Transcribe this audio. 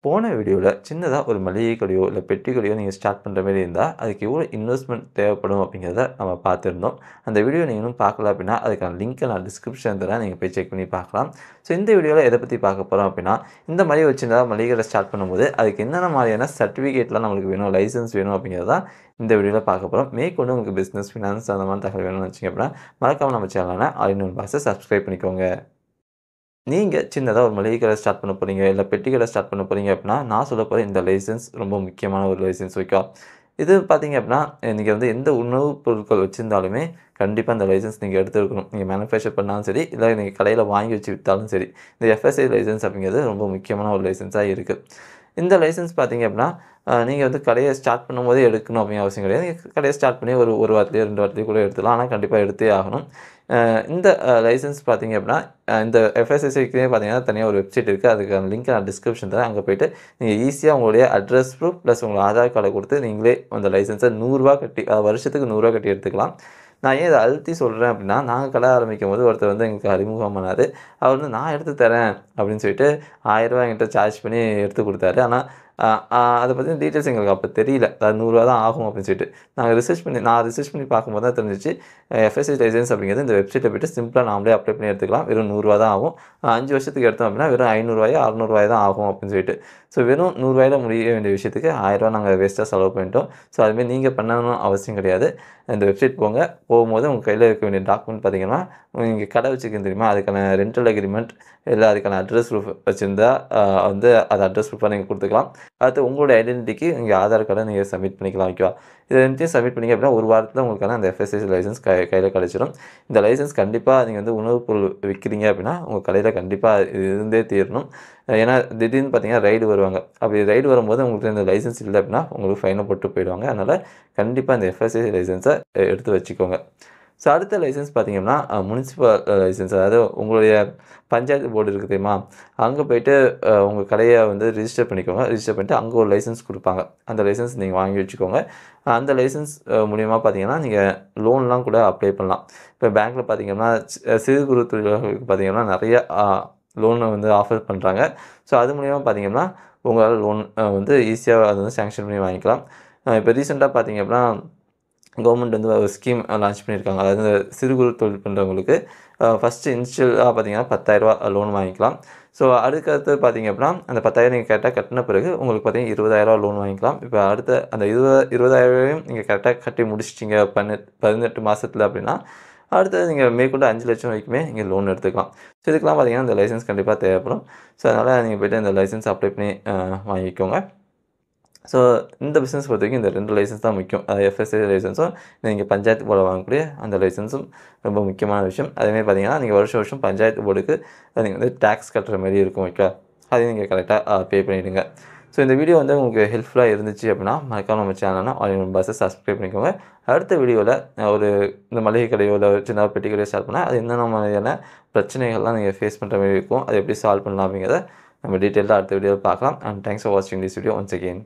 போன வீடியோவில் சின்னதாக ஒரு மளிகை கடையோ இல்லை பெட்டி கடையோ நீங்கள் ஸ்டார்ட் பண்ணுற மாதிரி இருந்தால் அதுக்கு எவ்வளோ இன்வெஸ்ட்மெண்ட் தேவைப்படும் அப்படிங்கிறத நம்ம பார்த்துருந்தோம். அந்த வீடியோ நீங்கள் இன்னும் பார்க்கல அப்படின்னா அதுக்கான லிங்க்கை நான் டிஸ்கிரிப்ஷன் தரேன், நீங்கள் போய் செக் பண்ணி பார்க்கலாம். ஸோ இந்த வீடியோவில் எதை பற்றி பார்க்க போகிறோம் அப்படின்னா, இந்த மாதிரி ஒரு சின்னதாக மளிகை கடை ஸ்டார்ட் பண்ணும்போது அதுக்கு என்னென்ன மாதிரியான சர்டிஃபிகேட்லாம் நம்மளுக்கு வேணும், லைசன்ஸ் வேணும் அப்படிங்கிறத இந்த வீடியோவில் பார்க்க போகிறோம். மேற்கொண்டு உங்களுக்கு பிஸ்னஸ், ஃபினான்ஸ் அந்த மாதிரி தகவல் வேணும்னு வச்சிங்க அப்படின்னா மறக்காமல் நம்ம சேனலான ஆல் இன் ஒன் பாக்ஸை சப்ஸ்கிரைப் பண்ணிக்கோங்க. நீங்க சின்னதா ஒரு மளிகை கடை ஸ்டார்ட் பண்ண போறீங்க, இல்ல பெட்டி கடை ஸ்டார்ட் பண்ண போறீங்க அப்படின்னா, நான் சொல்லப் போற இந்த லைசென்ஸ் ரொம்ப முக்கியமான ஒரு லைசென்ஸ் ஓகேவா? இது பார்த்தீங்க அப்படின்னா, நீங்க வந்து எந்த உணவுப் பொருட்கள் வச்சிருந்தாலுமே, கண்டிப்பா இந்த லைசென்ஸ் நீங்க எடுத்திருக்கணும். நீங்க மேனுஃபேக்சர் பண்ணாலும் சரி, இல்ல நீங்க கடையில வாங்கி வச்சு வித்தாலும் சரி. இந்த எஃப்எஸ்ஐ லைசென்ஸ் அப்படிங்கிறது ரொம்ப முக்கியமான ஒரு லைசென்ஸா இருக்கு. இந்த லைசென்ஸ் பார்த்தீங்க அப்படின்னா, நீங்க வந்து கடைய ஸ்டார்ட் பண்ணும்போதே எடுக்கணும் அப்படிங்கிற அவசியம் கிடையாது. நீங்க கடைய ஸ்டார்ட் பண்ணி ஒரு வாரத்திலேயோ, 2 வாரத்திலேயோ கூட எடுத்துக்கலாம். ஆனா கண்டிப்பா எடுத்தே ஆகணும். இந்த லைசென்ஸ் பார்த்தீங்க அப்படின்னா, இந்த எஃப்எஸ்எஸ்ஐக்குனே பார்த்தீங்கன்னா, தனியா ஒரு வெப்சைட் இருக்கு. அதுக்கான லிங்க் நான் டிஸ்கிரிப்ஷன் தரேன். அங்க போயிட்டு நீங்க ஈஸியா உங்களுடைய அட்ரஸ் ப்ரூஃப் பிளஸ் உங்க ஆதார் கார்ட குடுத்து நீங்களே அந்த லைசென்ஸ ரூ. 100 கட்டி வருஷத்துக்கு ரூ. 100 கட்டி எடுத்துக்கலாம். நான் ஏன் இத அழுத்தி சொல்றேன் அப்படின்னா, நாங்க கடை ஆரம்பிக்கும்போது ஒருத்தர் வந்து எங்களுக்கு அறிமுகமானாரு. அவர் வந்து நான் எடுத்து தரேன் அப்படின்னு சொல்லிட்டு ரூ. 1000 என்கிட்ட சார்ஜ் பண்ணி எடுத்து குடுத்தாரு. ஆனா அத பத்தின டீட்டெயில்ஸ் எங்களுக்கு அப்ப தெரியல. அது ரூ. 100 தான் ஆகும் அப்படின்னு சொல்லிட்டு. நான் ரிசர்ச் பண்ணி பார்க்கும்போது தான் தெரிஞ்சுச்சு. எஃப்எஸ்சி லைசென்ஸ் அப்படிங்கிறது இந்த வெப்சைட்ல போயிட்டு சிம்பிளா நாமளே அப்ளை பண்ணி எடுத்துக்கலாம். வெறும் ரூ. 100 தான் ஆகும். 5 வருஷத்துக்கு எடுத்தோம் அப்படின்னா வெறும் ரூ. 500 ரூ. 600 தான் ஆகும் அப்படின்னு சொல்லிட்டு. ஸோ வெறும் ரூ. 100 முடிய வேண்டிய விஷயத்துக்கு ரூ. 1000 நாங்க வேஸ்ட்டா செலவு பண்ணிட்டோம். ஸோ அதுமாரி நீங்க பண்ணணும்னு அவசியம் கிடையாது. இந்த வெப்சைட் போங்க. போகும்போது உங்க கையில இருக்க வேண்டிய டாக்குமெண்ட் பார்த்தீங்கன்னா, நீங்க கடை வச்சிருக்கீங்க தெரியுமா? அதுக்கான ரென்டல் அக்ரீமெண்ட் இல்ல அதுக்கான அட்ரஸ் ப்ரூஃப் வச்சிருந்தா வந்து அது அட்ரஸ் ப்ரூஃபா நீங்க குடுத்துக்கலாம். அடுத்து உங்களுடைய ஐடென்டிட்டிக்கு நீங்க ஆதார் கார்ட நீங்க சப்மிட் பண்ணிக்கலாம் ஓகேவா? இது 2த்தையும் சப்மிட் பண்ணீங்க அப்படின்னா, ஒரு வாரத்தில உங்களுக்கான அந்த எஃப்எஸ்எஸ்ஐ லைசென்ஸ் கையில கிடைச்சிடும். இந்த லைசென்ஸ் கண்டிப்பா நீங்க வந்து உணவுப் பொருள் விக்கிறீங்க அப்படின்னா, உங்க கடையில கண்டிப்பா இது இருந்தே தீரணும். ஏன்னா திடீர்னு பார்த்தீங்கன்னா ரைடு வருவாங்க. அப்படி ரைடு வரும்போது உங்களுக்கு இந்த லைசென்ஸ் இல்ல அப்படின்னா, உங்களுக்கு ஃபைன போட்டு போயிடுவாங்க. அதனால கண்டிப்பா இந்த எஃப்எஸ்எஸ்ஐ லைசென்ஸ எடுத்து வச்சுக்கோங்க. ஸோ அடுத்த லைசென்ஸ் பார்த்தீங்கன்னா, முனிசிபல் லைசென்ஸ். அதாவது உங்களுடைய பஞ்சாயத்து போர்டு இருக்கு தெரியுமா? அங்க போயிட்டு உங்க கடைய வந்து ரிஜிஸ்டர் பண்ணிக்கோங்க. ரிஜிஸ்டர் பண்ணிட்டு அங்க ஒரு லைசென்ஸ் குடுப்பாங்க. அந்த லைசென்ஸ் நீங்க வாங்கி வச்சுக்கோங்க. அந்த லைசென்ஸ் மூலியமா பார்த்தீங்கன்னா, நீங்க லோன்லாம் கூட அப்ளை பண்ணலாம். இப்ப பேங்க்ல பார்த்தீங்கன்னா, சிறு குறு தொழிலாளர்களுக்கு பார்த்தீங்கன்னா, நெறைய லோன வந்து ஆஃபர் பண்றாங்க. ஸோ அது மூலியமா பார்த்தீங்கன்னா, உங்களால லோன் வந்து ஈஸியா அத வந்து சாங்ஷன் பண்ணி வாங்கிக்கலாம். இப்ப ரீசென்ட்டா பார்த்தீங்க அப்படின்னா, கவர்மெண்ட் வந்து ஒரு ஸ்கீம் லான்ச் பண்ணியிருக்காங்க. அதாவது இந்த சிறு குறு தொழில் பண்றவங்களுக்கு ஃபர்ஸ்ட்டு இனிஷியலா பார்த்தீங்கன்னா ரூ. 10,000 லோன் வாங்கிக்கலாம். ஸோ அதுக்கடுத்து பார்த்தீங்க அப்படின்னா, அந்த 10,000 நீங்க கரெக்ட்டா கட்டின பிறகு உங்களுக்கு பார்த்தீங்கன்னா ரூ. 20,000 லோன் வாங்கிக்கலாம். இப்ப அடுத்த அந்த 20,000 நீங்க கரெக்ட்டா கட்டி முடிச்சிட்டீங்க 18 மாசத்துல அப்படின்னா, அடுத்தது நீங்க மேற்கொண்டு 5,00,000 வரைக்குமே நீங்க லோன் எடுத்துக்கலாம். ஸோ இதுக்கெல்லாம் பார்த்தீங்கன்னா இந்த லைசென்ஸ் கண்டிப்பா தேவைப்படும். ஸோ அதனால நீங்க போயிட்டு இந்த லைசென்ஸ் அப்ளை பண்ணி வாங்கிக்கோங்க. ஸோ இந்த பிசினஸ் பொறுத்தவரைக்கும் இந்த 2 லைசென்ஸ் தான் முக்கியம். எஃப்எஸ்ஐ லைசென்ஸும், நீங்க பஞ்சாயத்து போர்டுல வாங்கக்கூடிய அந்த லைசென்ஸும் ரொம்ப முக்கியமான விஷயம். அதேமாரி பார்த்தீங்கன்னா, நீங்க வருஷம் பஞ்சாயத்து போர்டுக்கு நீங்க வந்து டாக்ஸ் கட்டுற மாரி இருக்கும் ஓகேவா? அதையும் நீங்க கரெக்ட்டா பே பண்ணிடுங்க. ஸோ இந்த வீடியோ வந்து உங்களுக்கு ஹெல்ப்ஃபுல்லா இருந்துச்சு அப்படின்னா, மறக்காம நம்ம சேனலான ஆல் இன் ஒன் பாக்ஸை சப்ஸ்கிரைப் பண்ணிக்கோங்க. அடுத்த வீடியோல ஒரு இந்த மளிகை கடையோ, இல்ல சின்னதா பெட்டி கடையோ ஸ்டார்ட் பண்ணா, அது என்னென்ன மாதிரியான பிரச்சனைகள்லாம் நீங்க ஃபேஸ் பண்ற மாரி இருக்கும். அத எப்படி சால்வ் பண்ணலாம் அப்படிங்கிறத நம்ம டீட்டெயில்டா அடுத்த வீடியோல பார்க்கலாம். அண்ட் தேங்க்ஸ் ஃபார் வாட்சிங் திஸ் வீடியோ ஒன்ஸ் அகைன்.